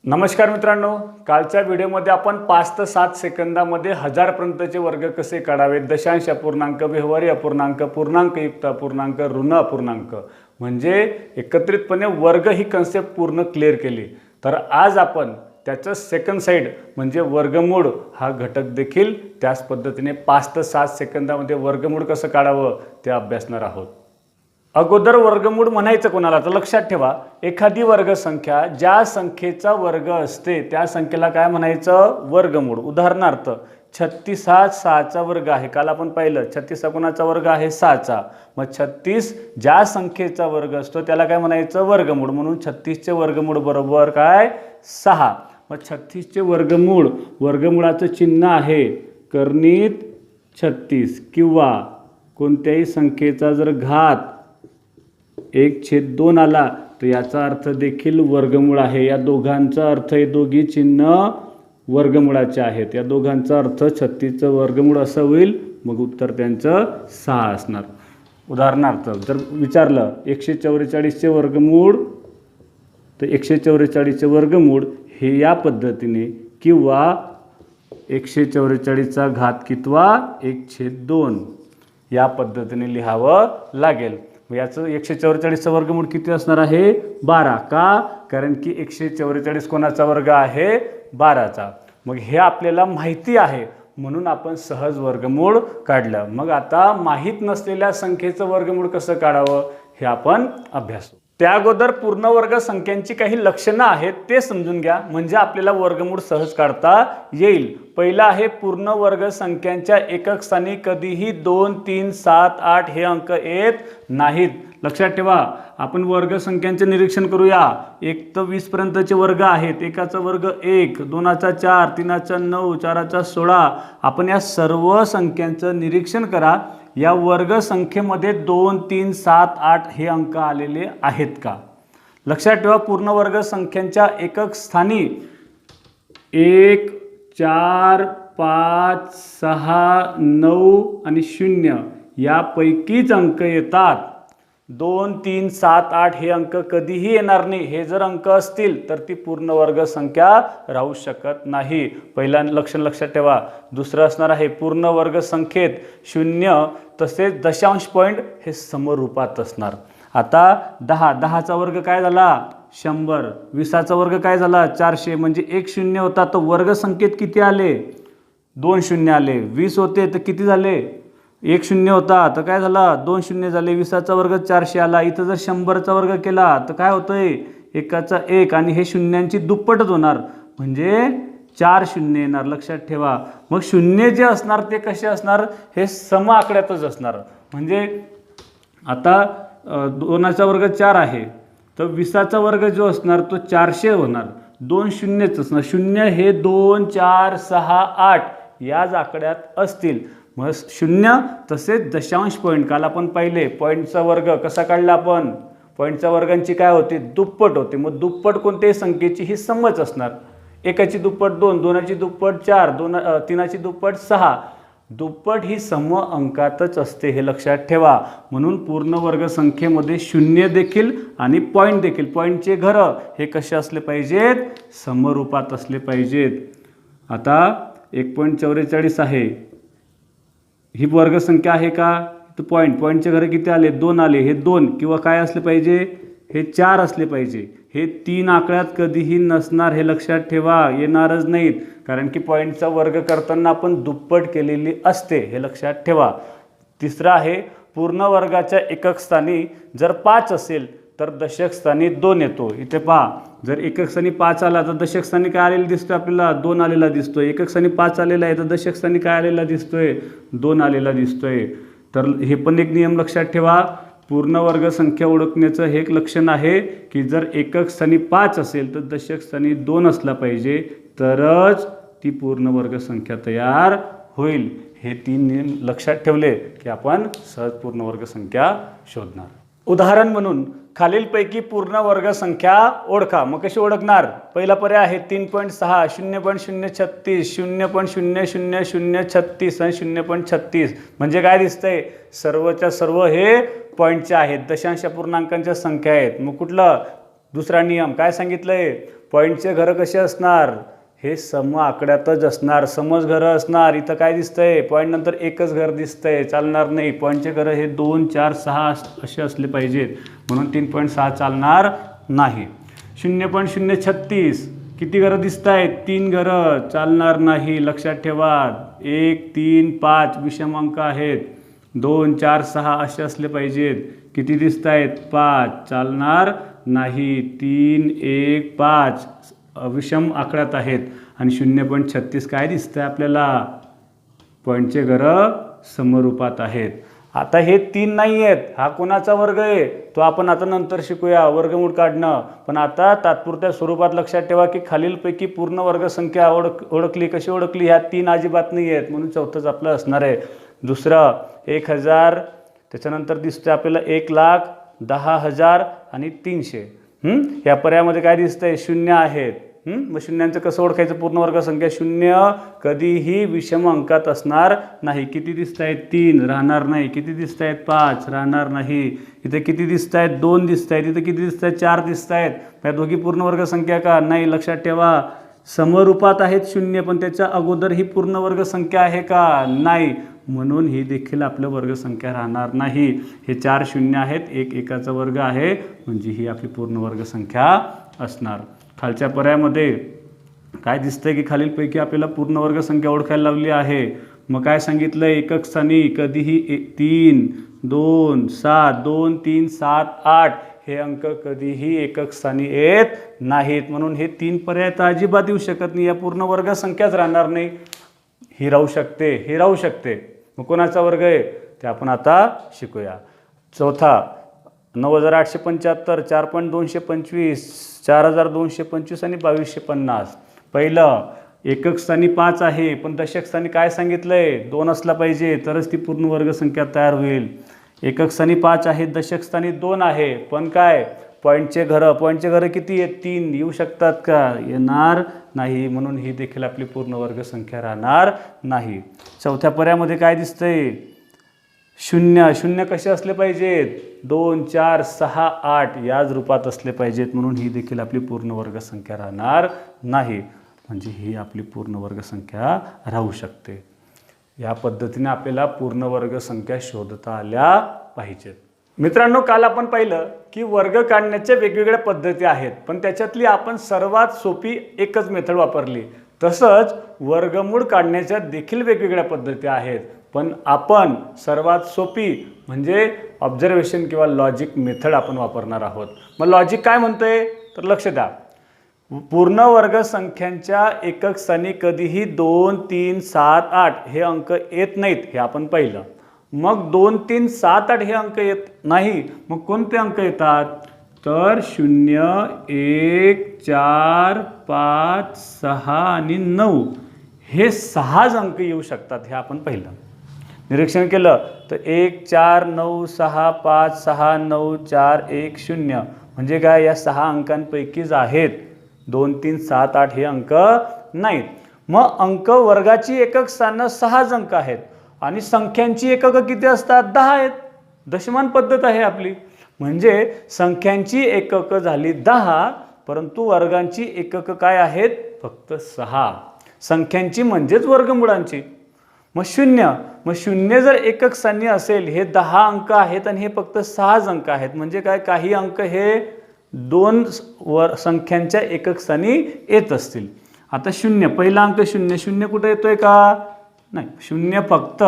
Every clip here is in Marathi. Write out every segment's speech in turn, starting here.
नमस्कार मित्रांनो, कालच्या व्हिडिओमध्ये आपण 5 ते 7 सेकंदामध्ये 1000 पर्यंतचे वर्ग कसे काढावे, दशांश अपूर्णांक, व्यवहारी अपूर्णांक, पूर्णांकयुक्त अपूर्णांक, ऋण अपूर्णांक म्हणजे एकत्रितपणे वर्ग ही कन्सेप्ट पूर्ण क्लिअर केली। तर आज आपण त्याचं सेकंड साइड म्हणजे वर्गमूळ हा घटक देखील त्याच पद्धतीने 5 ते 7 सेकंदामध्ये वर्गमूळ कसं काढावं ते अभ्यासणार आहोत। अगोदर वर्गमूळ म्हणायचं कोणाला तर लक्षात ठेवा, एखादी वर्गसंख्या ज्या संख्येचा वर्ग असते त्या संख्येला काय म्हणायचं, वर्गमूळ। उदाहरणार्थ 36 हा 6चा वर्ग आहे, काल आपण पाहिलं 36 हा कोणाचा वर्ग आहे, 6चा। मग 36 ज्या संख्येचा वर्ग असतो त्याला काय म्हणायचं, वर्गमूळ। म्हणून 36 चे वर्गमूळ बरोबर काय, 6। मग 36 चे वर्गमूळ, वर्गमूळाचं चिन्ह आहे कर्णित 36 किंवा कोणत्याही संख्येचा जर घात 1/2 आला तर याचा अर्थ देखील वर्गमूळ आहे। या दोघांचा अर्थ, हे दोघी चिन्ह वर्गमूळाचे आहेत। या दोघांचा अर्थ 36 चं वर्गमूळ असं होईल, मग उत्तर त्यांचं 6 असणार। उदाहरणार्थ जर विचारलं 144 चे वर्गमूळ तर 144 चे वर्गमूळ हे या पद्धतीने किंवा 144 चा घात कितवा 1/2 या पद्धतीने लिहावं लागेल। याचं 144 चं वर्गमूळ किती असणार आहे, 12। का, कारण की 144 कोणाचा वर्ग आहे, 12चा। मग हे आपल्याला माहिती आहे म्हणून आपण सहज वर्गमूळ काढलं। मग आता माहित नसलेल्या संख्येचं वर्गमूळ कसं काढावं हे आपण अभ्यासू। त्या अगोदर पूर्ण वर्ग संख्यांची काही लक्षणं आहेत ते समजून घ्या, म्हणजे आपल्याला वर्गमूळ सहज काढता येईल। पहिलं आहे, पूर्ण वर्ग संख्यांच्या एकक स्थानी कधीही 2, 3, 7, 8 हे अंक येत नाहीत। लक्षात ठेवा, आपण वर्ग संख्यांचे निरीक्षण करूया। 1 ते 20 पर्यंतचे वर्ग आहेत। एकाचा वर्ग 1, 2चा 4, 3चा 9, 4चा 16। आपण या सर्व संख्यांचं निरीक्षण करा, या वर्ग संख्येमध्ये 2, 3, 7, 8 हे अंक आलेले आहेत का। लक्षात ठेवा, पूर्ण वर्ग संख्यांच्या एकक स्थानी 1, 4, 5, 6, 9 आणि 0 यापैकीच अंक येतात। 2, 3, 7, 8 हे अंक कधीही येणार नाही। हे जर अंक असतील तर ती पूर्ण वर्ग संख्या राहू शकत नाही। पहिला लक्षण लक्षात ठेवा। दुसरं असणार आहे, पूर्ण वर्ग संख्येत 0 तसेच दशांश पॉईंट हे समरूपात असणार। आता 10चा वर्ग काय झाला, 100। 20चा वर्ग काय झाला, 400। म्हणजे 1 0 होता तर वर्ग संख्येत किती आले, 2 0 आले। 20 होते तर किती झाले, 1 0 होता तर काय झाला, 2 0 झाले। 20चा वर्ग 400 आला। इथं जर 100चा वर्ग केला तर काय होतंय, 1चा 1 आणि हे शून्यांची दुप्पटच होणार, म्हणजे 4 0 येणार। लक्षात ठेवा, मग शून्य जे असणार ते कसे असणार, हे सम आकड्यातच असणार। म्हणजे आता 2चा वर्ग 4 आहे तर 20चा वर्ग जो असणार तो 400 होणार। 2 शून्यच असणार, 0 हे 2, 4, 6, 8 याच आकड्यात असतील। मग 0 तसेच दशांश पॉईंट, काल आपण पाहिले पॉईंटचा वर्ग कसा काढला आपण, पॉईंटच्या वर्गांची काय होते, दुप्पट होते। मग दुप्पट कोणत्याही संख्येची ही समच असणार। 1ची दुप्पट 2, 2ची दुप्पट 4, 3ची दुप्पट 6। दुप्पट ही सम अंकातच असते, हे लक्षात ठेवा। म्हणून पूर्ण वर्ग संख्येमध्ये 0 देखील आणि पॉईंट देखील, पॉईंटचे घर हे कसे असले पाहिजेत, समरूपात असले पाहिजेत। आता 1.44 आहे, ही वर्गसंख्या आहे का, तर पॉईंटचे घर किती आले, 2 आले। हे 2 किंवा काय असले पाहिजे, हे 4 असले पाहिजे। हे 3 आकड्यात कधीही नसणार, हे लक्षात ठेवा, येणारच नाहीत, कारण की पॉईंटचा वर्ग करताना आपण दुप्पट केलेली असते, हे लक्षात ठेवा। तिसरं आहे, पूर्ण वर्गाच्या एकक स्थानी जर 5 असेल तर दशक स्थानी 2 येतो। इथे पहा, जर एकक स्थानी 5 आला तर दशक स्थानी काय आलेला दिसतोय, आपल्याला 2 आलेला दिसतोय। एकक स्थानी 5 आलेला आहे तर दशक स्थानी काय आलेला दिसतोय, 2 आलेला दिसतोय। तर हे पण एक नियम लक्षात ठेवा, पूर्ण वर्ग संख्या ओळखण्याचं हे एक लक्षण आहे की जर एकक स्थानी 5 असेल तर दशक स्थानी 2 असला पाहिजे, तरच ती पूर्ण वर्ग संख्या तयार होईल। हे 3 नियम लक्षात ठेवले की आपण सहज पूर्ण वर्ग संख्या शोधणार। उदाहरण म्हणून खालीलपैकी पूर्ण वर्ग संख्या ओळखा। मग कशी ओळखणार, पहिला पर्याय आहे 3.6, 0.036, 0.00036 आणि 0.36। म्हणजे काय दिसतंय, सर्वच्या सर्व हे पॉईंटचे आहेत, दशांश अपूर्णांकांच्या संख्या आहेत। मग कुठलं दुसरा नियम काय सांगितलंय, पॉईंटचे घरं कसे असणार, हे सम आकड्यातच असणार, समज घरं असणार. इथं काय दिसतंय, पॉईंट नंतर एकच घर दिसतंय, चालणार नाही. पॉईंटचे घरं हे 2, 4, 6 असे असले पाहिजेत, म्हणून 3.6 चालणार नाही. 0.036 किती घरं दिसत आहेत, 3 घरं, चालणार नाही. लक्षात ठेवा, 1, 3, 5 विषम अंक आहेत. 2, 4, 6 असे असले पाहिजेत. किती दिसत आहेत, 5, चालणार नाही. 3, 1, 5 विषम आकड्यात आहेत. आणि 0.36 काय दिसतंय आपल्याला, पॉईंटचे घरं समरूपात आहेत. आता हे 3 नाही आहेत, हा कोणाचा वर्ग आहे तो आपण आता नंतर शिकूया, वर्गमूळ काढणं. पण आता तात्पुरत्या स्वरूपात लक्षात ठेवा की खालीलपैकी पूर्ण वर्गसंख्या ओळखली. कशी ओळखली, ह्या 3 अजिबात नाही आहेत, म्हणून चौथंच आपलं असणार आहे. दुसरं 1000, त्याच्यानंतर दिसतंय आपल्याला 1,10,000 आणि 300. या पर्यायामध्ये काय दिसतंय, 0 आहेत. मग शून्यांचं कसं ओळखायचं, पूर्ण वर्गसंख्या 0 कधीही विषम अंकात असणार नाही. किती दिसत आहेत, 3 राहणार नाही. किती दिसत आहेत, 5 राहणार नाही. इथे किती दिसत आहेत, 2 दिसत आहेत. इथे किती दिसत आहेत, 4 दिसत आहेत. त्या दोघी पूर्ण वर्गसंख्या का नाही, लक्षात ठेवा समरूपात आहेत 0, पण त्याच्या अगोदर ही पूर्ण वर्गसंख्या आहे का, नाही. म्हणून ही देखील आपलं वर्गसंख्या राहणार नाही. हे 4 0 आहेत, 1 1चा वर्ग आहे, म्हणजे ही आपली पूर्ण वर्गसंख्या असणार. खालच्या पर्यायामध्ये काय दिसतंय की खालीलपैकी आपल्याला पूर्ण वर्गसंख्या ओळखायला लावली आहे. मग काय सांगितलं, एकक स्थानी कधीही 3, 2, 7, 2, 3, 7, 8 हे अंक कधीही एकक स्थानी येत नाहीत. म्हणून हे 3 पर्याय तर अजिबात येऊ शकत नाही. या पूर्ण वर्गसंख्याच राहणार नाही. ही राहू शकते, हे राहू शकते. मग कोणाचा वर्ग आहे ते आपण आता शिकूया. चौथा 9,875, 4.225, 4,225 आणि 2,250. पहिलं एकक स्थानी 5 आहे, पण दशक स्थानी काय सांगितलंय, 2 असला पाहिजे, तरच ती पूर्ण वर्गसंख्या तयार होईल. एकक स्थानी 5 आहे, दशक स्थानी 2 आहे, पण काय पॉईंटचे घरं किती आहेत, 3 येऊ शकतात का, येणार नाही. म्हणून ही देखील आपली पूर्ण वर्गसंख्या राहणार नाही. चौथ्या पर्यायामध्ये काय दिसतंय, 0 कसे असले पाहिजेत, 2, 4, 6, 8 याच रूपात असले पाहिजेत. म्हणून ही देखील आपली पूर्ण वर्गसंख्या राहणार नाही. म्हणजे ही आपली पूर्ण वर्गसंख्या राहू शकते. या पद्धतीने आपल्याला पूर्ण वर्गसंख्या शोधता आल्या पाहिजेत. मित्रांनो, काल आपण पाहिलं की वर्ग काढण्याच्या वेगवेगळ्या पद्धती आहेत, पण त्याच्यातली आपण सर्वात सोपी एकच मेथड वापरली. तसंच वर्गमूळ काढण्याच्या देखील वेगवेगळ्या पद्धती आहेत, पण आपण सर्वात सोपी म्हणजे ऑब्झर्वेशन किंवा लॉजिक मेथड आपण वापरणार आहोत. मग लॉजिक काय म्हणतोय, तर लक्ष द्या. पूर्ण वर्गसंख्यांच्या एकक स्थानी कधीही 2, 3, 7, 8 हे अंक येत नाहीत, हे आपण पाहिलं. मग 2, 3, 7, 8 हे अंक येत नाही, मग कोणते अंक येतात, तर 0, 1, 4, 5, 6 आणि 9 हे 6 अंक येऊ शकतात, हे आपण पाहिलं. निरीक्षण केलं तर 1, 4, 9, 6, 5, 6, 9, 4, 1, 0 म्हणजे काय, या 6 अंकांपैकीच आहेत. 2, 3, 7, 8 हे अंक नाहीत. मग अंक वर्गाची एकक स्थानं 6 अंक आहेत आणि संख्यांची एकक किती असतात, 10 आहेत. दशमान पद्धत आहे आपली. म्हणजे संख्यांची एकक झाली 10, परंतु वर्गांची एकक काय आहेत, फक्त 6. संख्यांची म्हणजेच वर्गमुळांची. मग 0 जर एकक स्थानी असेल, हे 10 अंक आहेत आणि हे फक्त 6 अंक आहेत. म्हणजे काय, काही अंक हे 2 संख्यांच्या एकक स्थानी येत असतील. आता 0 पहिला अंक 0 कुठे येतोय का, नाही. 0 फक्त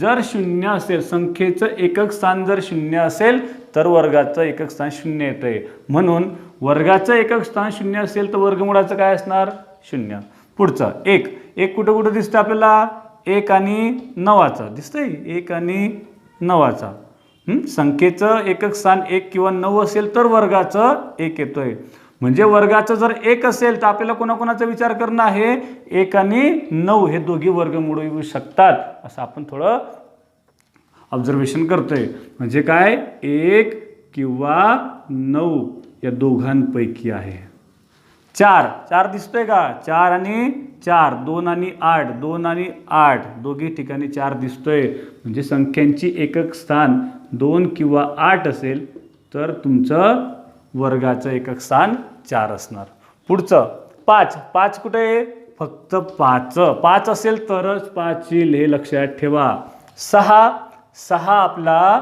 जर 0 असेल, संख्येचं एकक स्थान जर 0 असेल तर वर्गाचं एकक स्थान 0 येतंय. म्हणून वर्गाचं एकक स्थान 0 असेल तर वर्गमुळाचं काय असणार, 0. पुढचं 1 कुठं दिसतं आपल्याला, 1 आणि 9चं दिसतंय, 1 आणि 9चा. संख्येचं एकक स्थान 1 किंवा 9 असेल तर वर्गाचं 1 येतोय. म्हणजे वर्गाचं जर 1 असेल तर आपल्याला कोणाकोणाचा विचार करणं आहे, 1 आणि 9 हे दोघी वर्गमूळ येऊ शकतात, असं आपण थोडं ऑब्झर्वेशन करतोय. म्हणजे काय, 1 किंवा 9 या दोघांपैकी आहे. 4 दिसतोय का, 4 आणि 4, 2 आणि 8, 2 आणि 8 दोघी ठिकाणी 4 दिसतोय. म्हणजे संख्यांची एकक स्थान 2 किंवा 8 असेल तर तुमचं वर्गाचं एकक स्थान 4 असणार. पुढचं 5, 5 कुठे आहे? फक्त 5, 5 असेल तरच 5 येईल, हे लक्षात ठेवा. 6, 6 आपला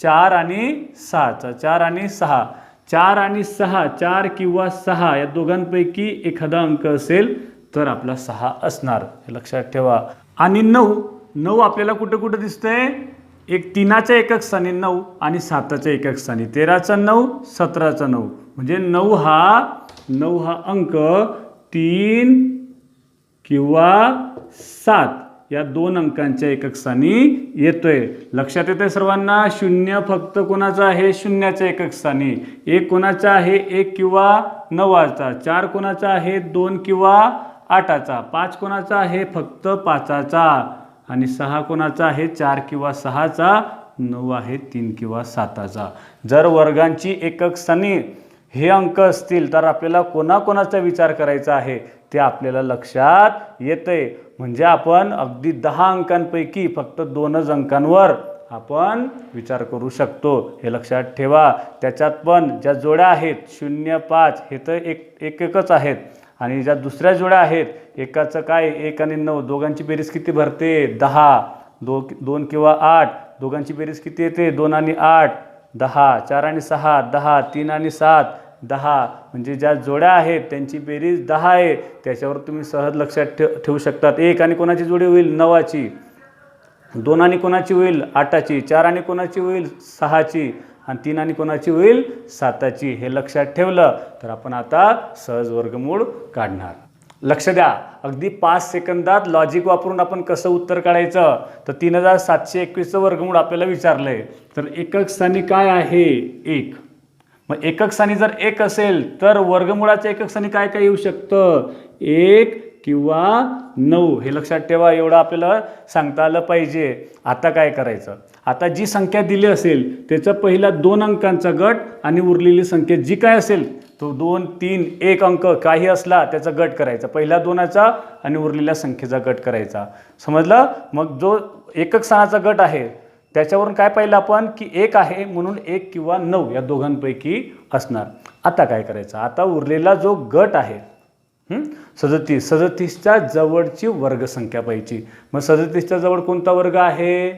4 आणि 6चा, 4 आणि 6, 4 आणि 6, 4 किंवा 6 या दोघांपैकी एखादा अंक असेल तर आपला 6 असणार, हे लक्षात ठेवा. आणि 9, 9 आपल्याला कुठं कुठं दिसतंय? एक 3च्या एकक स्थानी 9 आणि 7च्या एकक स्थानी, 13चा 9, 17चा 9, म्हणजे 9 हा अंक 3 किंवा 7 या दोन अंकांच्या एकक स्थानी येतोय. लक्षात येतंय सर्वांना? 0 फक्त कोणाचा आहे? शून्याच्या एकक स्थानी. 1 कोणाचा आहे? 1 किंवा 9चा. 4 कोणाचा आहे? 2 किंवा 8चा. 5 कोणाचा आहे? फक्त 5चा. आणि 6 कोणाचा आहे? 4 किंवा 6चा. 9 आहे 3 किंवा 7चा. जर वर्गांची एकक स्थानी हे अंक असतील तर आपल्याला कोणाकोणाचा विचार करायचा आहे ते आपल्याला लक्षात येतंय. म्हणजे आपण अगदी 10 अंकांपैकी फक्त 2च अंकांवर आपण विचार करू शकतो, हे लक्षात ठेवा. त्याच्यात पण ज्या जोड्या आहेत 0, 5 हे तर एकच आहेत. आणि ज्या दुसऱ्या जोड्या आहेत एकाचं काय? 1 आणि 9 दोघांची बेरीज किती भरते? 10. 2 किंवा 8 दोघांची बेरीज किती येते? 2 आणि 8 10. 4 आणि 6 10. 3 आणि 7 10. म्हणजे ज्या जोड्या आहेत त्यांची बेरीज 10 आहे. त्याच्यावर तुम्ही सहज लक्षात ठेवू शकतात. 1 आणि कोणाची जोडी होईल? 9ची. 2 आणि कोणाची होईल? 8ची. 4 आणि कोणाची होईल? 6ची. आणि 3 आणि कोणाची होईल? 7ची. हे लक्षात ठेवलं तर आपण आता सहज वर्गमूळ काढणार. लक्ष द्या, अगदी 5 सेकंदात लॉजिक वापरून आपण कसं उत्तर काढायचं. तर 3721चं वर्गमूळ आपल्याला विचारलंय. तर एकक स्थानी काय आहे? 1. मग एकक स्थानी जर 1 असेल तर वर्गमूळाच्या एकक स्थानी काय काय येऊ शकतं? 1 किंवा 9. हे लक्षात ठेवा, एवढं आपल्याला सांगता आलं पाहिजे. आता काय करायचं? आता जी संख्या दिली असेल त्याचा पहिला 2 अंकांचा गट आणि उरलेली संख्या जी काय असेल तो 2, 3, 1 अंक काही असला त्याचा गट करायचा. पहिल्या 2चा आणि उरलेल्या संख्येचा गट करायचा. समजलं? मग जो एकक स्थानाचा गट आहे त्याच्यावरून काय पाहिलं आपण की 1 आहे म्हणून 1 किंवा 9 या दोघांपैकी असणार. आता काय करायचं? आता उरलेला जो गट आहे 37च्या जवळची वर्गसंख्या पाहिजे. मग 37च्या जवळ कोणता वर्ग आहे?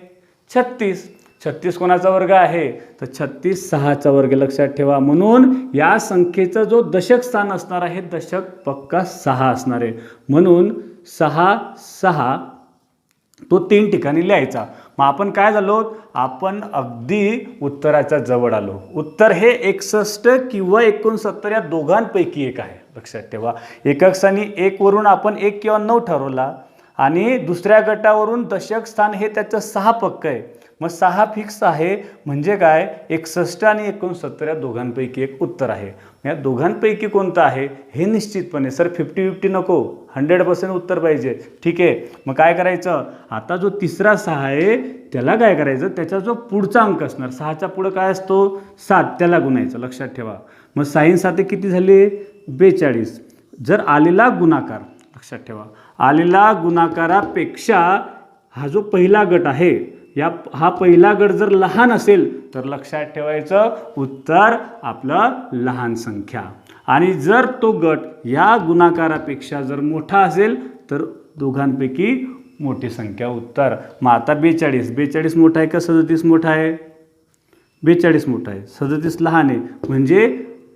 36. 36 कोणाचा वर्ग आहे? तर 36 6चा वर्ग. लक्षात ठेवा. म्हणून या संख्येचा जो दशक स्थान असणार आहे दशक पक्का 6 असणार आहे. म्हणून 6 6 तो 3 ठिकाणी लिहायचा. मग आपण काय झालो? आपण अगदी उत्तराच्या जवळ आलो. उत्तर हे 61 किंवा 69 या दोघांपैकी एक आहे. लक्षात ठेवा. एकक स्थानी 1 वरून आपण 1 किंवा 9 ठरवला आणि दुसऱ्या गटावरून दशक स्थान हे त्याचं 6 पक्क आहे. मग 6 फिक्स आहे म्हणजे काय? 61 आणि 69 या दोघांपैकी एक उत्तर आहे. या दोघांपैकी कोणतं आहे हे निश्चितपणे सर 50-50 नको, 100% उत्तर पाहिजे. ठीक आहे. मग काय करायचं? आता जो तिसरा 6 आहे त्याला काय करायचं? त्याचा जो पुढचा अंक असणार 6च्या पुढं काय असतो? 7, त्याला गुणायचं. लक्षात ठेवा. मग 6 7 किती झाले? 42. जर आलेला गुणाकार, लक्षात ठेवा, आलेला गुणाकारापेक्षा हा जो पहिला गट आहे हा पहिला गट जर लहान असेल तर लक्षात ठेवायचं उत्तर आपलं लहान संख्या. आणि जर तो गट या गुणाकारापेक्षा जर मोठा असेल तर दोघांपैकी मोठी संख्या उत्तर. मग आता 42 मोठा आहे का 37 मोठा आहे? 42 मोठा आहे, 37 लहान आहे. म्हणजे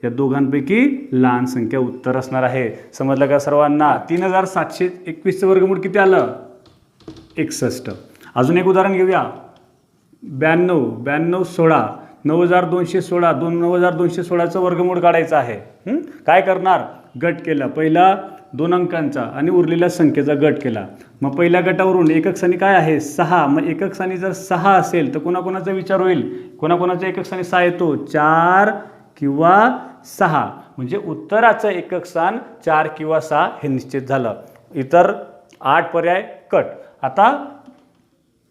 या दोघांपैकी लहान संख्या उत्तर असणार आहे. समजलं का सर्वांना? 3721चं वर्गमूळ किती आलं? 61. अजून एक उदाहरण घेऊया. 92 16 9216 9216चं वर्गमूळ काढायचं आहे. काय करणार? गट केला. पहिला 2 अंकांचा आणि उरलेल्या संख्येचा गट केला. मग पहिल्या गटावरून एकक स्थानी काय आहे? 6. मग एकक स्थानी जर 6 असेल तर कोणाकोणाचा विचार होईल? कोणाकोणाचा एकक स्थानी 6 येतो? 4 किंवा 6. म्हणजे उत्तराचं एकक स्थान 4 किंवा 6 हे निश्चित झालं. इतर 8 पर्याय कट. आता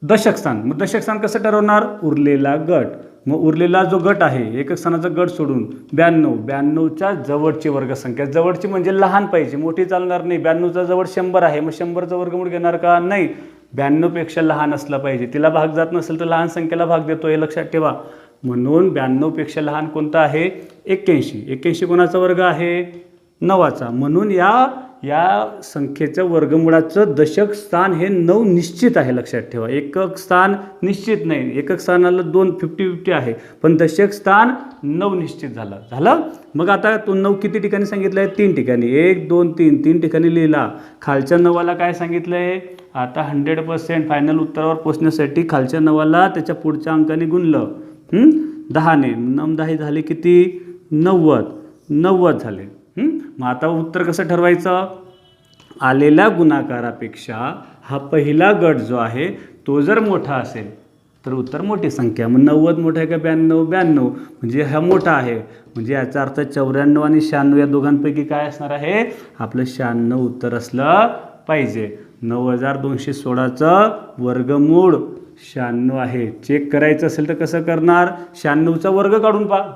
दशक स्थान. मग दशक स्थान कसं ठरवणार? उरलेला गट. मग उरलेला जो गट आहे एकक स्थानाचा गट सोडून 92च्या जवळची वर्गसंख्या. जवळची म्हणजे लहान पाहिजे, मोठी चालणार नाही. 92चा जवळ 100 आहे, मग 100चं वर्गमूळ घेणार का? नाही, 92पेक्षा लहान असलं पाहिजे. तिला भाग जात नसेल तर लहान संख्येला भाग देतो, हे लक्षात ठेवा. म्हणून 92पेक्षा लहान कोणता आहे? 81. 81 कोणाचा वर्ग आहे? 9चा. म्हणून या संख्येच्या वर्गमूळाचं दशक स्थान हे 9 निश्चित आहे, लक्षात ठेवा. एकक स्थान निश्चित नाही, एकक स्थानाला 2 50-50 आहे, पण दशक स्थान 9 निश्चित झालं. मग आता तो 9 किती ठिकाणी सांगितलं आहे? 3 ठिकाणी. 1 2 3 ठिकाणी लिहिला. खालच्या 9ला काय सांगितलं आहे? आता 100% फायनल उत्तरावर पोचण्यासाठी खालच्या 9ला त्याच्या पुढच्या अंकाने गुणलं 10ने. 9 10 झाले किती? 90 झाले. मग आता उत्तर कसं ठरवायचं? आलेल्या गुणाकारापेक्षा हा पहिला गट जो आहे तो जर मोठा असेल तर उत्तर मोठी संख्या. मग 90 मोठा आहे का 92? म्हणजे हा मोठा आहे, म्हणजे याचा अर्थ 94 आणि 96 या दोघांपैकी काय असणार आहे? आपलं 96 उत्तर असलं पाहिजे. 9216चं वर्गमूळ 96 आहे. चेक करायचं असेल तर कसं करणार? 96चा वर्ग काढून पहा.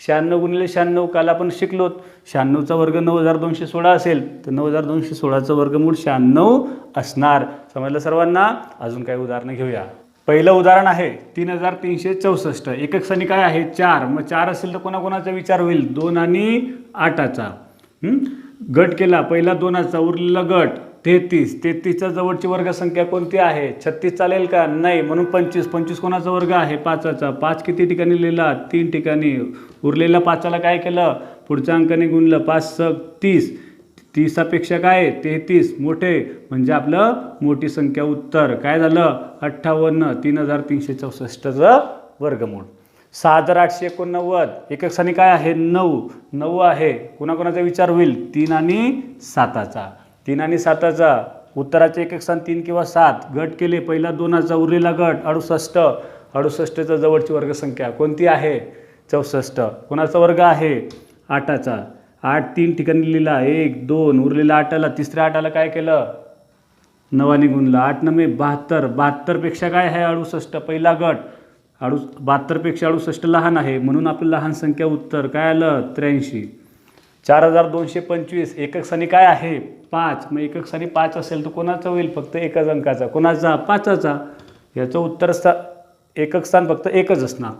96 गुणिले 96 काल आपण शिकलो. 96चा वर्ग 9216 असेल तर 9216चं वर्गमूळ 96 असणार. समजलं सर्वांना? अजून काही उदाहरणं घेऊया. पहिलं उदाहरण आहे 3364. एकक स्थानी काय आहे? 4. मग 4 असेल तर कोणाकोणाचा विचार होईल? 2 आणि 8चा. गट केला पहिला 2चा, उरलेला गट 33. 33च्या जवळची वर्गसंख्या कोणती आहे? 36 चालेल का? नाही. म्हणून 25 कोणाचा वर्ग आहे? 5चा. 5 किती ठिकाणी लिहिला? 3 ठिकाणी. उरलेला 5ला काय केलं? पुढच्या अंकाने गुणलं. 5 30. 30पेक्षा काय? 33 मोठे, म्हणजे आपलं मोठी संख्या. उत्तर काय झालं? 58. 3364चं वर्गमूळ. 6889. एकक स्थानी काय आहे? 9 आहे. कोणाकोणाचा विचार होईल? 3 आणि 7चा. 3 आणि 7चा. उत्तराचे एकक स्थान 3 किंवा 7. गट केले पहिला 2चा, उरलेला गट 68. 68च्या जवळची वर्गसंख्या कोणती आहे? 64. कोणाचा वर्ग आहे? 8चा. 8 3 ठिकाणी लिहिला. 1 2. उरलेला 8ला. तिसऱ्या 8ला काय केलं? 9ने गुणलं. 8 9 72. 72पेक्षा काय आहे? 68. पहिला गट 72पेक्षा 68 लहान आहे, म्हणून आपलं लहान संख्या. उत्तर काय आलं? 83. 4225. एकक स्थानी काय आहे? 5. मग एकक स्थानी 5 असेल तर कोणाचा होईल? फक्त एकच अंकाचा. कोणाचा? 5चा. याचं उत्तर एकक स्थान फक्त एकच असणार.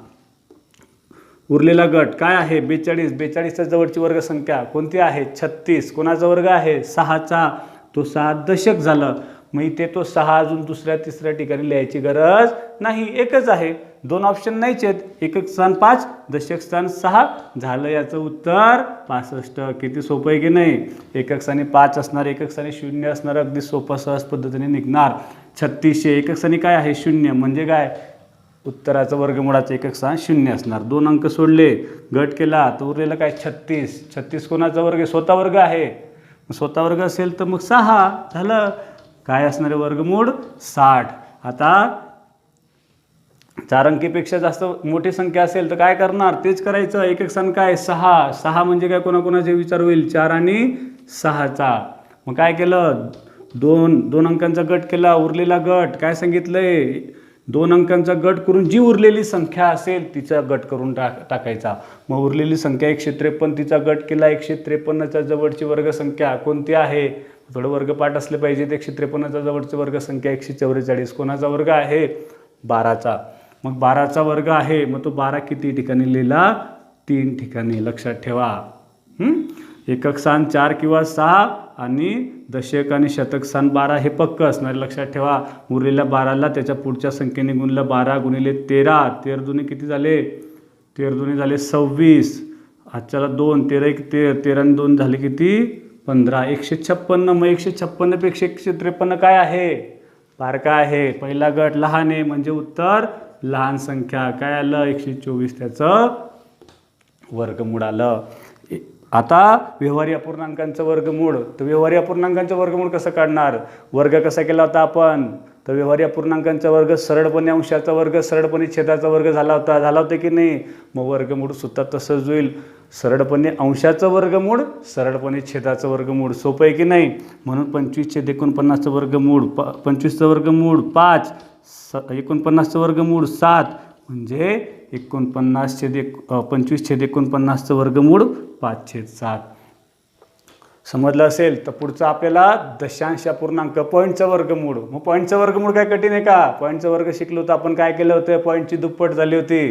उरलेला गट काय आहे? 42. 42च्या जवळची वर्गसंख्या कोणती आहे? 36. कोणाचा वर्ग आहे? 6चा. तो 6 दशक झालं. मग इथे तो 6 अजून दुसऱ्या तिसऱ्या ठिकाणी लिहायची गरज नाही, एकच आहे. 2 ऑप्शन नाहीच आहेत. एकक स्थान 5, दशक स्थान 6 झालं. याचं उत्तर 65. किती सोपं आहे की नाही? एकक स्थानी 5 असणार, एकक स्थानी 0 असणार. अगदी सोपं सहज पद्धतीने निघणार. 3600. एकक स्थानी काय आहे? 0. म्हणजे काय? उत्तराचं वर्गमूळाचं एकक स्थान 0 असणार. 2 अंक सोडले, गट केला तर उरलेलं काय? 36. 36 कोणाचा वर्ग? स्वतः वर्ग आहे. स्वतः वर्ग असेल तर मग 6 झालं. काय असणारे वर्गमूळ? 60. आता 4 अंकीपेक्षा जास्त मोठी संख्या असेल तर काय करणार? तेच करायचं. एकक स्थान काय? 6 म्हणजे काय? कोणाकोणाचे विचार होईल? 4 आणि 6चा. मग काय केलं? 2 अंकांचा गट केला. उरलेला गट काय सांगितलंय? 2 अंकांचा गट करून जी उरलेली संख्या असेल तिचा गट करून टाकायचा. मग उरलेली संख्या 153. तिचा गट केला. 153च्या जवळची वर्गसंख्या कोणती आहे? थोडं वर्गपाठ असले पाहिजे. 153च्या जवळची वर्गसंख्या 144. कोणाचा वर्ग आहे? 12चा. मग 12चा वर्ग आहे. मग तो 12 किती ठिकाणी लिहिला? 3 ठिकाणी. लक्षात ठेवा. एकक स्थान 4 किंवा 6 आणि दशक आणि शतक स्थान 12 हे पक्क असणार. लक्षात ठेवा. उरलेल्या 12ला त्याच्या पुढच्या संख्येने गुणलं. 12 गुणिले 13. 13 दुने किती झाले? 13 दुने झाले 26. आजच्याला 2. 13 आणि 2 झाले किती? 15. 156. मग 156पेक्षा 153 काय आहे? बारका आहे. पहिला गट लहान आहे, म्हणजे उत्तर लहान संख्या. काय आलं? 124. त्याचं वर्गमूळ आलं. आता व्यवहारी अपूर्णांकांचं वर्गमूळ. तर व्यवहारी अपूर्णांकांचं वर्गमूळ कसं काढणार? वर्ग कसा केला होता आपण? तर व्यवहारी अपूर्णांकांचा वर्ग सरळपणे अंशाचा वर्ग, सरळपणे छेदाचा वर्ग झाला होता की नाही? मग वर्गमूळ सुद्धा तसंच होईल. सरळपणे अंशाचं वर्गमूळ, सरळपणे छेदाचं वर्गमूळ. सोपं आहे की नाही? म्हणून 25/49चं वर्गमूळ 25चं वर्गमूळ 5, 49चं वर्गमूळ 7, म्हणजे 25/49चं वर्गमूळ 5/7. समजलं असेल तर पुढचं आपल्याला दशांश अपूर्णांक पॉईंटचं वर्गमूळ. मग पॉईंटचं वर्गमूळ काय कठीण आहे का? पॉईंटचं वर्ग शिकलो तर आपण काय केलं होतं? पॉईंटची दुप्पट झाली होती.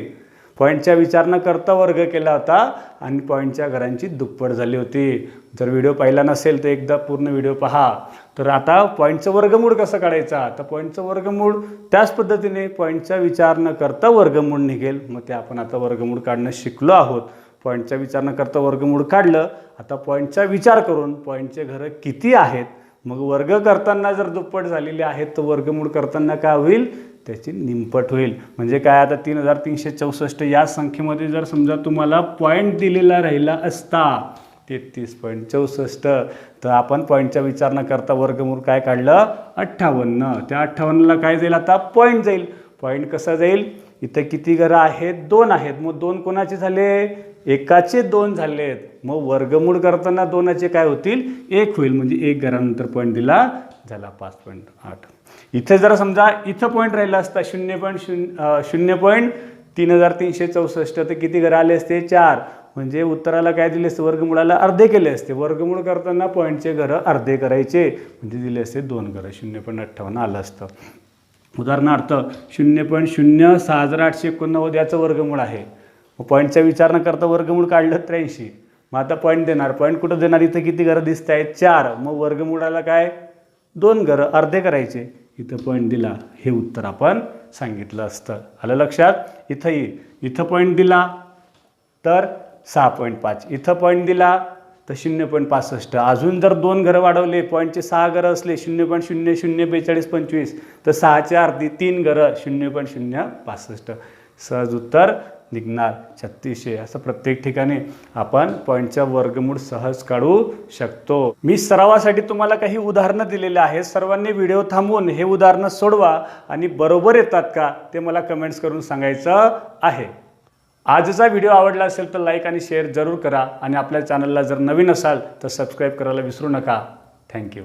पॉईंटचा विचार न करता वर्ग केला होता आणि पॉईंटच्या घरांची दुप्पट झाली होती. जर व्हिडिओ पाहिला नसेल तर एकदा पूर्ण व्हिडिओ पहा. तर आता पॉईंटचं वर्गमूळ कसं काढायचा, तर पॉईंटचं वर्गमूळ त्याच पद्धतीने पॉईंटचा विचार न करता वर्गमूळ निघेल. मग ते आपण आता वर्गमूळ काढणं शिकलो आहोत. पॉईंटचा विचार न करता वर्गमूळ काढलं. आता पॉईंटचा विचार करून पॉईंटचे घरं किती आहेत, मग वर्ग करताना जर दुप्पट झालेले आहेत तर वर्गमूळ करताना काय होईल, त्याची निमपट होईल. म्हणजे काय, आता 3364 या संख्येमध्ये जर समजा तुम्हाला पॉईंट दिलेला राहिला असता 33.64, तर आपण पॉईंटचा विचार न करता वर्गमूळ काय काढलं, 58. त्या 58ला काय जाईल, आता पॉईंट जाईल. पॉईंट कसा जाईल, इथं किती घरं आहेत, 2 आहेत. मग 2 कोणाचे झाले, एकाचे 2 झालेत. मग वर्गमूळ करताना 2चे काय होतील, 1 होईल. म्हणजे 1 घरानंतर पॉईंट दिला, झाला 5.8. इथे जर समजा इथं पॉईंट राहिला असता 0.3364, तर किती घरं आले असते, 4. म्हणजे उत्तराला काय दिले असते, वर्गमूळाला अर्धे केले असते. वर्गमूळ करताना पॉईंटचे घरं अर्धे करायचे, म्हणजे दिले असते 2 घरं, 0.58 आलं असतं. उदाहरणार्थ 0.06889 याचं वर्गमूळ आहे. मग पॉईंटचा विचार न करता वर्गमूळ काढलं 83. मग आता पॉईंट देणार, पॉईंट कुठं देणार, इथं किती घरं दिसत आहेत, 4. मग वर्गमूळाला काय, 2 घरं अर्धे करायचे. इथं पॉईंट दिला, हे उत्तर आपण सांगितलं असतं. आलं लक्षात. इथं पॉईंट दिला तर 6.5, इथं पॉईंट दिला तर 0.65. अजून जर 2 घरं वाढवले, पॉईंटचे 6 घरं असले 0.004225, तर 6चे अर्धी 3 घरं 0.065. सहज उत्तर निघणार 3600. असं प्रत्येक ठिकाणी आपण पॉईंटच्या वर्गमूळ सहज काढू शकतो. मी सरावासाठी तुम्हाला काही उदाहरणं दिलेली आहेत. सर्वांनी व्हिडिओ थांबवून हे उदाहरणं सोडवा आणि बरोबर येतात का ते मला कमेंट्स करून सांगायचं आहे. आजचा व्हिडिओ आवडला असेल तर लाईक आणि शेअर जरूर करा आणि आपल्या चॅनलला जर नवीन असाल तर सबस्क्राईब करायला विसरू नका. थँक्यू.